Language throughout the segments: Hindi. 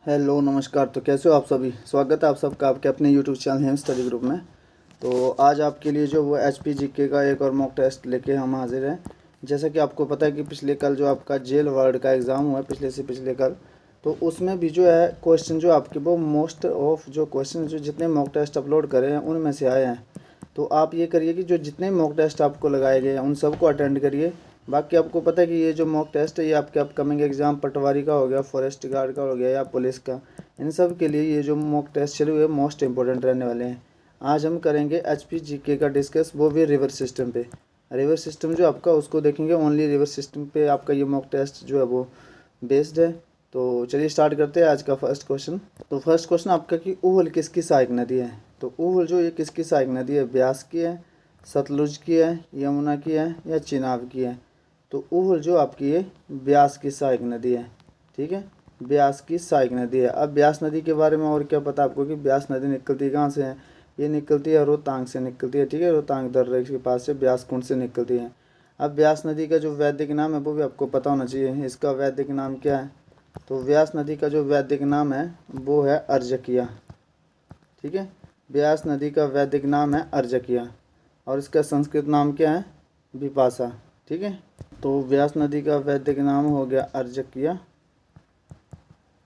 हेलो नमस्कार। तो कैसे हो आप सभी। स्वागत है आप सबका आपके अपने यूट्यूब चैनल हेम स्टडी ग्रुप में। तो आज आपके लिए जो वो HPGK का एक और मॉक टेस्ट लेके हम हाजिर हैं। जैसा कि आपको पता है कि पिछले कल जो आपका जेल वर्ड का एग्ज़ाम हुआ है, पिछले से पिछले कल, तो उसमें भी जो है क्वेश्चन जो आपके वो मोस्ट ऑफ जो क्वेश्चन जो जितने मॉक टेस्ट अपलोड करे हैं उनमें से आए हैं। तो आप ये करिए कि जो जितने मॉक टेस्ट आपको लगाए गए हैं उन सबको अटेंड करिए। बाकी आपको पता है कि ये जो मॉक टेस्ट है ये आपके अपकमिंग एग्ज़ाम पटवारी का हो गया, फॉरेस्ट गार्ड का हो गया या पुलिस का, इन सब के लिए ये जो मॉक टेस्ट चले हुए मोस्ट इंपॉर्टेंट रहने वाले हैं। आज हम करेंगे HPGK का डिस्कस, वो भी रिवर सिस्टम पे। रिवर सिस्टम जो आपका उसको देखेंगे, ओनली रिवर सिस्टम पे आपका ये मॉक टेस्ट जो है वो बेस्ड है। तो चलिए स्टार्ट करते हैं आज का फर्स्ट क्वेश्चन। तो फर्स्ट क्वेश्चन आपका कि ऊहल किसकी सहायक नदी है। तो ऊहल जो ये किसकी सहायक नदी है, ब्यास की है, सतलुज की है, यमुना की है या चिनाब की है। तो ऊहल जो आपकी ये ब्यास की सहायक नदी है। ठीक है, ब्यास की सहायक नदी है। अब ब्यास नदी के बारे में और क्या पता आपको कि ब्यास नदी निकलती कहाँ से है। ये निकलती है रोहतांग से निकलती है। ठीक है, रोहतांग दर्रे के पास से ब्यास कुंड से निकलती है। अब ब्यास नदी का जो वैदिक नाम है वो भी आपको पता होना चाहिए। इसका वैदिक नाम क्या है। तो ब्यास नदी का जो वैदिक नाम है वो है अर्जकिया। ठीक है, ब्यास नदी का वैदिक नाम है अर्जकिया और इसका संस्कृत नाम क्या है, विपाशा। ठीक है, तो ब्यास नदी का वैदिक नाम हो गया अर्जकिया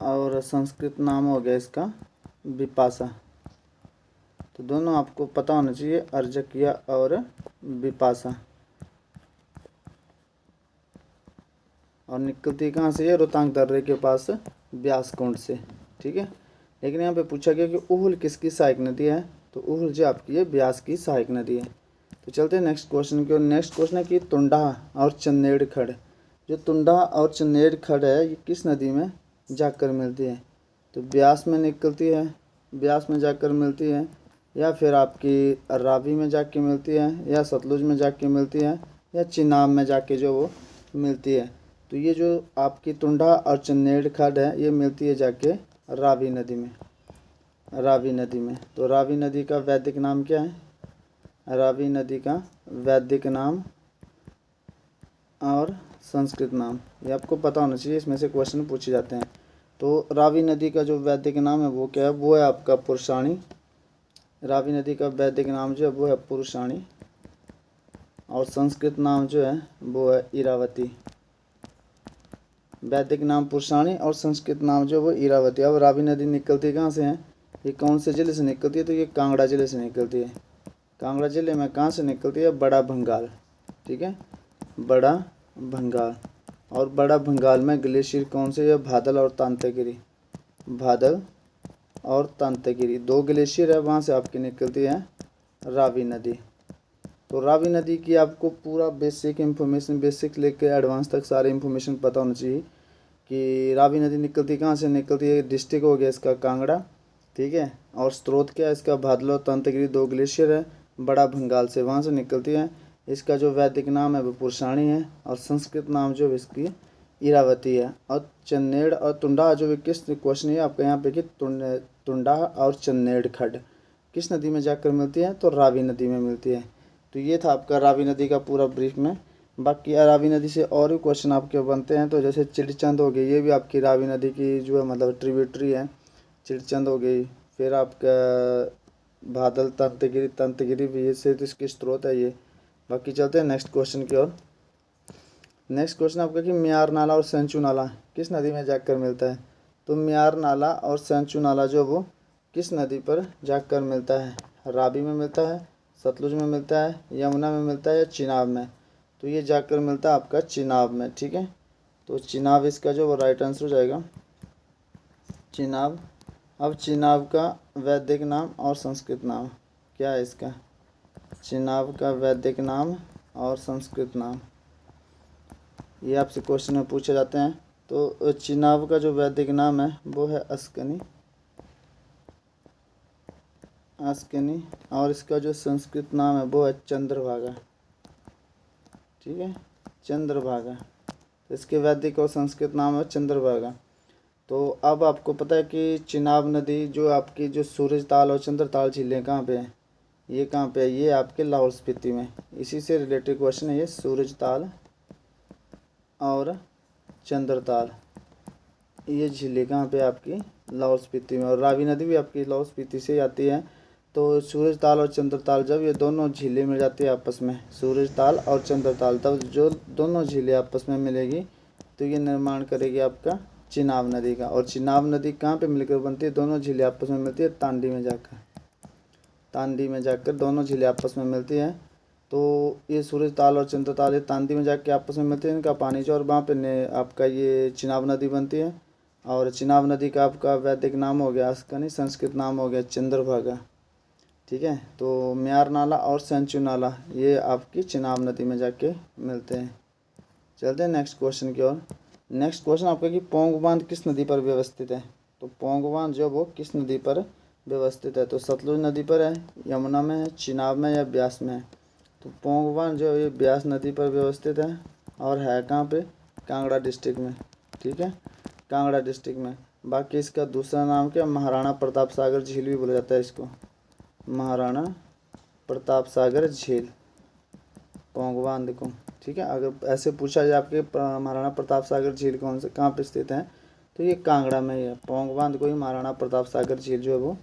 और संस्कृत नाम हो गया इसका विपाशा। तो दोनों आपको पता होना चाहिए, अर्जकिया और विपाशा। और निकलती कहाँ से है, रोहतांग दर्रे के पास ब्यास कुंड से। ठीक है, लेकिन यहाँ पे पूछा गया कि ऊहल किसकी सहायक नदी है। तो ऊहल जो आपकी है ब्यास की सहायक नदी है। तो चलते हैं नेक्स्ट क्वेश्चन की ओर। नेक्स्ट क्वेश्चन है कि तुंडा और चन्नेड़ खड़, जो तुंडा और चन्नेड़ खड़ है ये किस नदी में जाकर मिलती है। तो ब्यास में निकलती है, ब्यास में जाकर मिलती है, या फिर आपकी रावी में जाके मिलती है, या सतलुज में जाके मिलती है, या चिनाब में जाके जो वो मिलती है। तो ये जो आपकी तुंडा और चन्नेड़ खड़ है ये मिलती है जाके रावी नदी में, रावी नदी में। तो रावी नदी का वैदिक नाम क्या है, रावी नदी का वैदिक नाम और संस्कृत नाम ये आपको पता होना चाहिए, इसमें से क्वेश्चन पूछे जाते हैं। तो रावी नदी का जो वैदिक नाम है वो क्या है, वो है आपका पुरुषाणी। रावी नदी का वैदिक नाम जो है वो है पुरुषाणी और संस्कृत नाम जो है वो है इरावती। वैदिक नाम पुरुषाणी और संस्कृत नाम जो है वो इरावती। अब रावी नदी निकलती कहाँ से है, ये कौन से ज़िले से निकलती है। तो ये कांगड़ा ज़िले से निकलती है। कांगड़ा ज़िले में कहाँ से निकलती है, बड़ा भंगाल। ठीक है, बड़ा भंगाल। और बड़ा भंगाल में ग्लेशियर कौन से है, भादल और तांतेगिरी। भादल और तांतेगिरी दो ग्लेशियर है, वहाँ से आपकी निकलती है रावी नदी। तो रावी नदी की आपको पूरा बेसिक इन्फॉर्मेशन, बेसिक लेके एडवांस तक सारी इन्फॉर्मेशन पता होना चाहिए कि रावी नदी निकलती कहाँ से निकलती है। डिस्ट्रिक्ट हो गया इसका कांगड़ा। ठीक है, और स्रोत क्या है इसका, भादल और तांतेगिरी दो ग्लेशियर है, बड़ा भंगाल से वहाँ से निकलती है। इसका जो वैदिक नाम है वो पुरुषाणी है और संस्कृत नाम जो इसकी इरावती है। और चन्नेड़ और तुंडा जो किस क्वेश्चन है आपका यहाँ पे कि तुंडा और चन्नेड़ खड्ड किस नदी में जाकर मिलती है, तो रावी नदी में मिलती है। तो ये था आपका रावी नदी का पूरा ब्रीफ में। बाकी रावी नदी से और भी क्वेश्चन आपके बनते हैं। तो जैसे चिड़चंद हो गई, ये भी आपकी रावी नदी की जो है मतलब ट्रिब्यूटरी है, चिड़चंद हो गई। फिर आपका भादल, तंतगिरी, तंतगिरी भी ये से तो इसकी स्रोत है ये। बाकी चलते हैं नेक्स्ट क्वेश्चन की ओर। नेक्स्ट क्वेश्चन आपका कि म्यार नाला और सेंचू नाला किस नदी में जाकर मिलता है। तो म्यार नाला और सेंचू नाला जो वो किस नदी पर जाकर मिलता है, रावी में मिलता है, सतलुज में मिलता है, यमुना में मिलता है या चिनाब में। तो ये जाकर मिलता है आपका चिनाब में। ठीक है, तो चिनाब इसका जो वो राइट आंसर हो जाएगा, चिनाब। अब चिनाब का वैदिक नाम और संस्कृत नाम क्या है इसका, चिनाब का वैदिक नाम और संस्कृत नाम ये आपसे क्वेश्चन में पूछे जाते हैं। तो चिनाब का जो वैदिक नाम है वो है अस्कनी, अस्कनी। और इसका जो संस्कृत नाम है वो है चंद्रभागा। ठीक है, चंद्रभागा। तो इसके वैदिक और संस्कृत नाम है चंद्रभागा। तो अब आपको पता है कि चिनाब नदी जो आपकी जो सूरज ताल और चंद्रताल झीलें कहाँ पे हैं, ये कहाँ पे है, ये आपके लाहौल स्पीति में। इसी से रिलेटेड क्वेश्चन है ये, सूरज ताल और चंद्रताल ये झीलें कहाँ पे आपकी लाहौल स्पीति में, और रावी नदी भी आपकी लाहौल स्पीति से ही आती है। तो सूरजताल और चंद्रताल जब ये दोनों झीलें मिल जाती है आपस में, सूरजताल और चंद्रताल, तब जो दोनों झीलें आपस में मिलेगी तो ये निर्माण करेगी आपका चिनाब नदी का। और चिनाब नदी कहाँ पे मिलकर बनती है? दोनों झीलें आपस में मिलती है तांडी में जाकर, तांडी में जाकर दोनों झीलें आपस में मिलती हैं। तो ये सूरजताल और चंद्रताल ये तांडी में जाकर आपस में मिलते हैं, इनका पानी जो, और वहाँ पे आपका ये चिनाब नदी बनती है। और चिनाब नदी का आपका वैदिक नाम हो गया, इसका नहीं संस्कृत नाम हो गया चंद्रभागा। ठीक है, तो म्यार नाला और सेंचू नाला ये आपकी चिनाब नदी में जाके मिलते हैं। चलते हैं नेक्स्ट क्वेश्चन की ओर। नेक्स्ट क्वेश्चन आपका कि पोंग बांध किस नदी पर व्यवस्थित है? तो पोंग बांध जो वो किस नदी पर व्यवस्थित है? तो सतलुज नदी पर है, यमुना में है, चिनाब में या ब्यास में है? तो पोंग बांध जो ये ब्यास नदी पर व्यवस्थित है, और है कहाँ पे? कांगड़ा डिस्ट्रिक्ट में। ठीक है, कांगड़ा डिस्ट्रिक्ट में। बाकी इसका दूसरा नाम क्या? महाराणा प्रताप सागर झील भी बोला जाता है इसको, महाराणा प्रताप सागर झील, पोंग बांध को। ठीक है, अगर ऐसे पूछा जाए आपके महाराणा प्रताप सागर झील कौन से कहाँ पे स्थित है, तो ये कांगड़ा में ही है। पोंग बांध को ही महाराणा प्रताप सागर झील जो है वो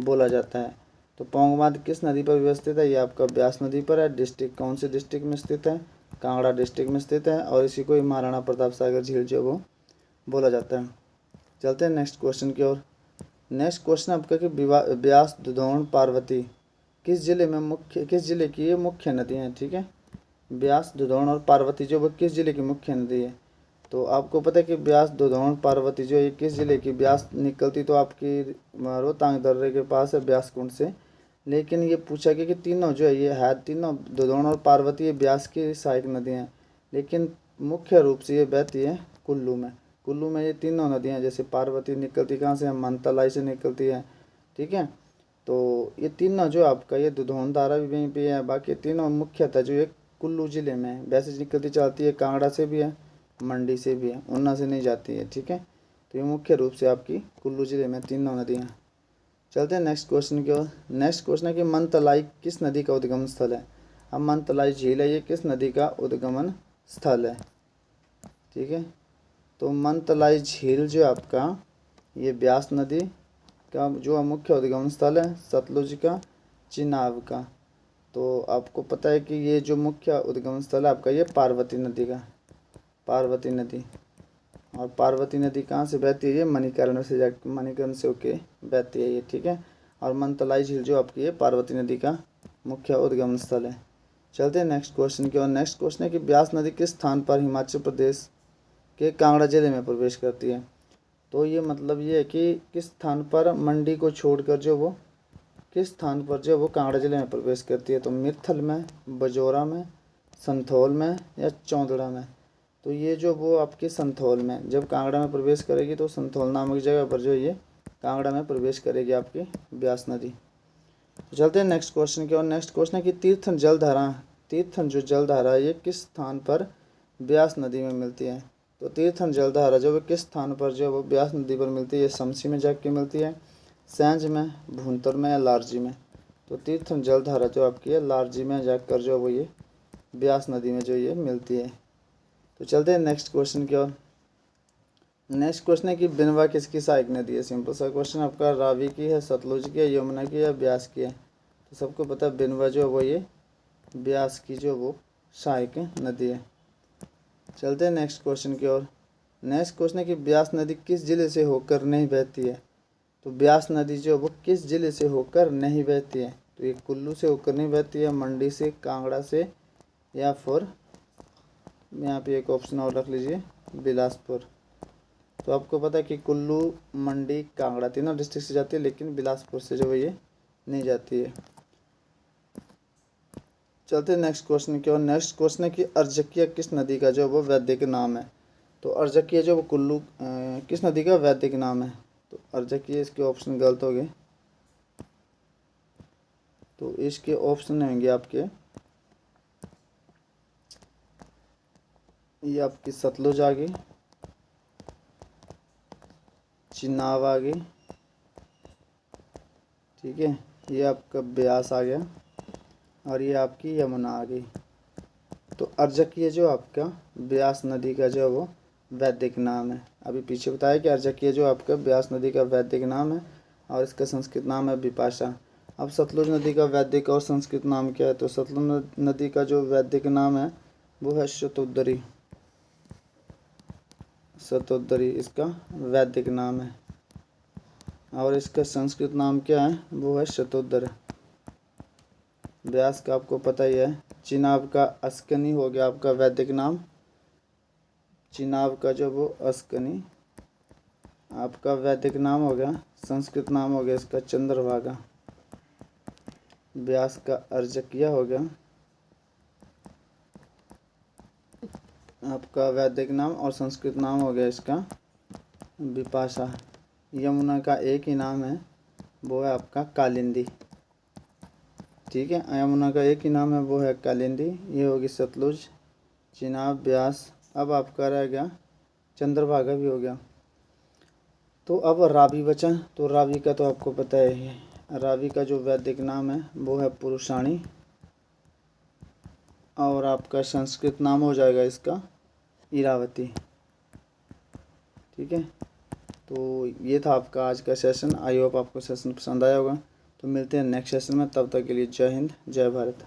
बोला जाता है। तो पोंग बांध किस नदी पर व्यवस्थित है? ये आपका ब्यास नदी पर है। डिस्ट्रिक्ट कौन से डिस्ट्रिक्ट में स्थित है? कांगड़ा डिस्ट्रिक्ट में स्थित है, और इसी को ही महाराणा प्रताप सागर झील जो है वो बोला जाता है। चलते हैं नेक्स्ट क्वेश्चन की ओर। नेक्स्ट क्वेश्चन आपका कि ब्यास, दुधौन, पार्वती किस जिले की ये मुख्य नदियाँ हैं? ठीक है, ब्यास, दुधौन और पार्वती जो वो किस जिले की मुख्य नदी है? तो आपको पता है कि ब्यास, दुधौन, पार्वती जो ये किस जिले की? ब्यास निकलती तो आपकी रोहतांग दर्रे के पास है, ब्यास कुंड से। लेकिन ये पूछा गया कि तीनों जो है ये है, तीनों दुधौन और पार्वती ये ब्यास की सहायक नदियाँ हैं, लेकिन मुख्य रूप से ये बहती है कुल्लू में। कुल्लू में ये तीनों नदियाँ, जैसे पार्वती निकलती कहाँ से? मनतलाई से निकलती है। ठीक है, तो ये तीनों जो आपका ये दुधौन धारा भी वहीं पे है। बाकी तीनों मुख्यतः जो एक कुल्लू ज़िले में है। वैसे निकलती जाती है कांगड़ा से भी है, मंडी से भी है, ऊना से नहीं जाती है। ठीक है, तो ये मुख्य रूप से आपकी कुल्लू ज़िले में तीनों नदियाँ। चलते हैं नेक्स्ट क्वेश्चन की ओर। नेक्स्ट क्वेश्चन है कि मनतलाई किस नदी का उद्गम स्थल है? अब मनतलाई झील है, ये किस नदी का उद्गमन स्थल है? ठीक है, तो मनतलाई झील जो आपका ये ब्यास नदी का जो मुख्य उद्गम स्थल है, सतलुज का, चिनाब का। तो आपको पता है कि ये जो मुख्य उद्गम स्थल है आपका ये पार्वती नदी का, पार्वती नदी। और पार्वती नदी कहाँ से बहती है? ये मणिकर्ण से होके बहती है ये। ठीक है, और मनतलाई झील जो आपकी है पार्वती नदी का मुख्य उद्गम स्थल है। चलते हैं नेक्स्ट क्वेश्चन की। और नेक्स्ट क्वेश्चन है कि ब्यास नदी किस स्थान पर हिमाचल प्रदेश के कांगड़ा जिले में प्रवेश करती है? तो ये मतलब ये है कि किस स्थान पर मंडी को छोड़कर जो वो किस स्थान पर जो वो कांगड़ा जिले में प्रवेश करती है? तो मित्थल में, बजौरा में, संथौल में या चौंदड़ा में? तो ये जो वो आपके संथौल में, जब कांगड़ा में प्रवेश करेगी तो संथौल नामक जगह पर जो ये कांगड़ा में प्रवेश करेगी आपकी ब्यास नदी। तो चलते हैं नेक्स्ट क्वेश्चन की। और नेक्स्ट क्वेश्चन है कि तीर्थन जो जलधारा ये किस स्थान पर ब्यास नदी में मिलती है? तो तीर्थन जलधारा जो वो किस स्थान पर जो वो ब्यास नदी पर मिलती है? शमसी में जाके मिलती है, सैंज में, भूंतर में या लारजी में? तो तीर्थन जलधारा जो आपकी है लारजी में जाकर जो वो ये ब्यास नदी में जो ये मिलती है। तो चलते हैं नेक्स्ट क्वेश्चन की ओर। नेक्स्ट क्वेश्चन है कि बिनवा किसकी सहायक नदी है? सिंपल सा क्वेश्चन आपका, रावी की है, सतलुज की है, यमुना की या ब्यास की है? तो सबको पता है बिनवा जो है वो ये ब्यास की जो वो सहायक नदी है। चलते हैं नेक्स्ट क्वेश्चन की ओर। नेक्स्ट क्वेश्चन है कि ब्यास नदी किस जिले से होकर नहीं बहती है? तो ब्यास नदी जो वो किस जिले से होकर नहीं बहती है? तो ये कुल्लू से होकर नहीं बहती है, मंडी से, कांगड़ा से, या फिर यहाँ पे एक ऑप्शन और रख लीजिए बिलासपुर। तो आपको पता है कि कुल्लू, मंडी, कांगड़ा तीनों डिस्ट्रिक्ट से जाती है, लेकिन बिलासपुर से जो है ये नहीं जाती है। चलते हैं नेक्स्ट क्वेश्चन की ओर। नेक्स्ट क्वेश्चन है कि अर्जकिया किस नदी का जो वो वैदिक नाम है? तो अर्जकिया जो वो कुल्लू किस नदी का वैदिक नाम है? तो अर्जकिया, इसके ऑप्शन गलत हो गए। तो इसके ऑप्शन होंगे आपके, ये आपकी सतलुज आ गई, चिनाब आ गई, ठीक है, ये आपका ब्यास आ गया, और ये आपकी यमुना आ गई। तो अर्जकिया जो आपका ब्यास नदी का जो वो वैदिक नाम है। अभी पीछे बताया कि अर्जकिया जो आपका ब्यास नदी का वैदिक नाम है और इसका संस्कृत नाम है बिपाशा। अब सतलुज नदी का वैदिक और संस्कृत नाम क्या है? तो सतलुज नदी का जो वैदिक नाम है वो है शतोदरी। शतोदरी इसका वैदिक नाम है और इसका संस्कृत नाम क्या है? वो है शतोदर। व्यास का आपको पता ही है। चिनाब का अस्कनी हो गया आपका वैदिक नाम। चिनाब का जो वो अस्कनी आपका वैदिक नाम हो गया। संस्कृत नाम हो गया इसका चंद्रभागा। व्यास का अर्जकिया हो गया आपका वैदिक नाम और संस्कृत नाम हो गया इसका बिपाशा। यमुना का एक ही नाम है, वो है आपका कालिंदी। ठीक है, यमुना का एक ही नाम है, वो है कालिंदी। ये होगी सतलुज, चिनाब, ब्यास। अब आपका रह गया चंद्रभागा भी हो गया। तो अब रावी बचा। तो रावी का तो आपको पता है, रावी का जो वैदिक नाम है वो है पुरुषाणी और आपका संस्कृत नाम हो जाएगा इसका इरावती। ठीक है, तो ये था आपका आज का सेशन। आई होप आपको सेशन पसंद आया होगा। तो मिलते हैं नेक्स्ट सेशन में, तब तक के लिए जय हिंद, जय भारत।